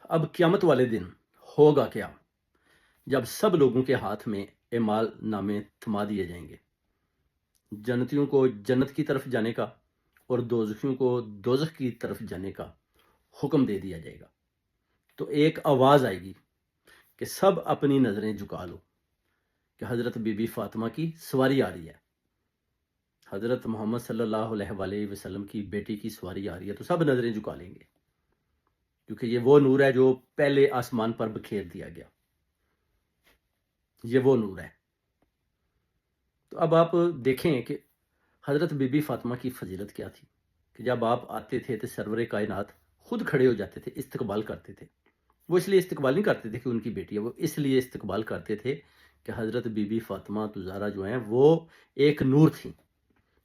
اب قیامت والے دن ہوگا کیا جب سب لوگوں کے ہاتھ میں اعمال نامے تھما دیے جائیں گے، جنتیوں کو جنت کی طرف جانے کا اور دوزخیوں کو دوزخ کی طرف جانے کا حکم دے دیا جائے گا۔ تو ایک آواز آئے گی کہ سب اپنی نظریں جھکا لو کہ حضرت بی بی فاطمہ کی سواری آ رہی ہے، حضرت محمد صلی اللہ علیہ وآلہ وسلم کی بیٹی کی سواری آ رہی ہے، تو سب نظریں جھکا لیں گے، کیونکہ یہ وہ نور ہے جو پہلے آسمان پر بکھیر دیا گیا، یہ وہ نور ہے۔ تو اب آپ دیکھیں کہ حضرت بی بی فاطمہ کی فضیلت کیا تھی کہ جب آپ آتے تھے تو سرور کائنات خود کھڑے ہو جاتے تھے، استقبال کرتے تھے۔ وہ اس لیے استقبال نہیں کرتے تھے کہ ان کی بیٹی ہے، وہ اس لیے استقبال کرتے تھے کہ حضرت بی بی فاطمہ زہرا جو ہیں وہ ایک نور تھیں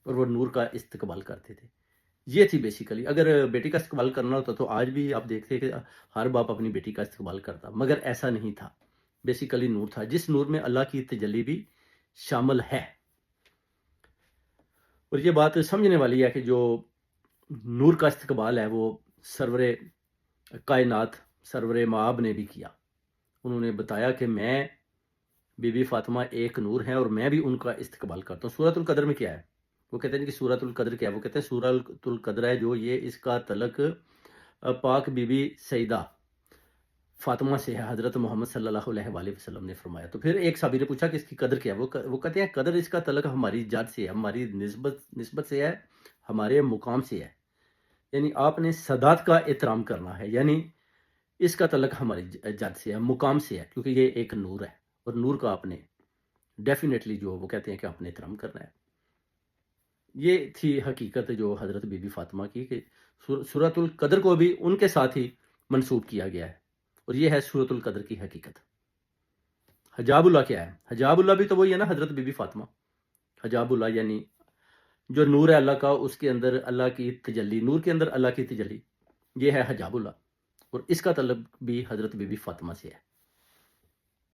اور وہ نور کا استقبال کرتے تھے۔ یہ تھی بیسیکلی، اگر بیٹی کا استقبال کرنا ہوتا تو آج بھی آپ دیکھتے کہ ہر باپ اپنی بیٹی کا استقبال کرتا، مگر ایسا نہیں تھا۔ بیسیکلی نور تھا، جس نور میں اللہ کی تجلی بھی شامل ہے۔ اور یہ بات سمجھنے والی ہے کہ جو نور کا استقبال ہے وہ سرور کائنات سرور معاب نے بھی کیا۔ انہوں نے بتایا کہ میں بی بی فاطمہ ایک نور ہیں اور میں بھی ان کا استقبال کرتا ہوں۔ سورۃ القدر میں کیا ہے؟ وہ کہتے ہیں کہ سورۃ القدر کیا ہے؟ وہ کہتے ہیں سورۃ القدر ہے جو یہ اس کا تعلق پاک بی بی سیدہ فاطمہ سے ہے، حضرت محمد صلی اللہ علیہ وآلہ وسلم نے فرمایا۔ تو پھر ایک صحابی نے پوچھا کہ اس کی قدر کیا ہے؟ وہ کہتے ہیں قدر اس کا تعلق ہماری جد سے ہے، ہماری نسبت سے ہے، ہمارے مقام سے ہے، یعنی آپ نے سادات کا احترام کرنا ہے، یعنی اس کا تعلق ہماری جد سے ہے، مقام سے ہے، کیونکہ یہ ایک نور ہے اور نور کا آپ نے ڈیفینیٹلی جو وہ کہتے ہیں کہ آپ نے احترام کرنا ہے۔ یہ تھی حقیقت جو حضرت بی بی فاطمہ کی کہ سورۃ القدر کو بھی ان کے ساتھ ہی منسوب کیا گیا ہے، اور یہ ہے سورۃ القدر کی حقیقت۔ حجاب اللہ کیا ہے؟ حجاب اللہ بھی تو وہی ہے نا حضرت بی بی فاطمہ۔ حجاب اللہ یعنی جو نور ہے اللہ کا، اس کے اندر اللہ کی تجلی، نور کے اندر اللہ کی تجلی، یہ ہے حجاب اللہ، اور اس کا تعلق بھی حضرت بی بی فاطمہ سے ہے۔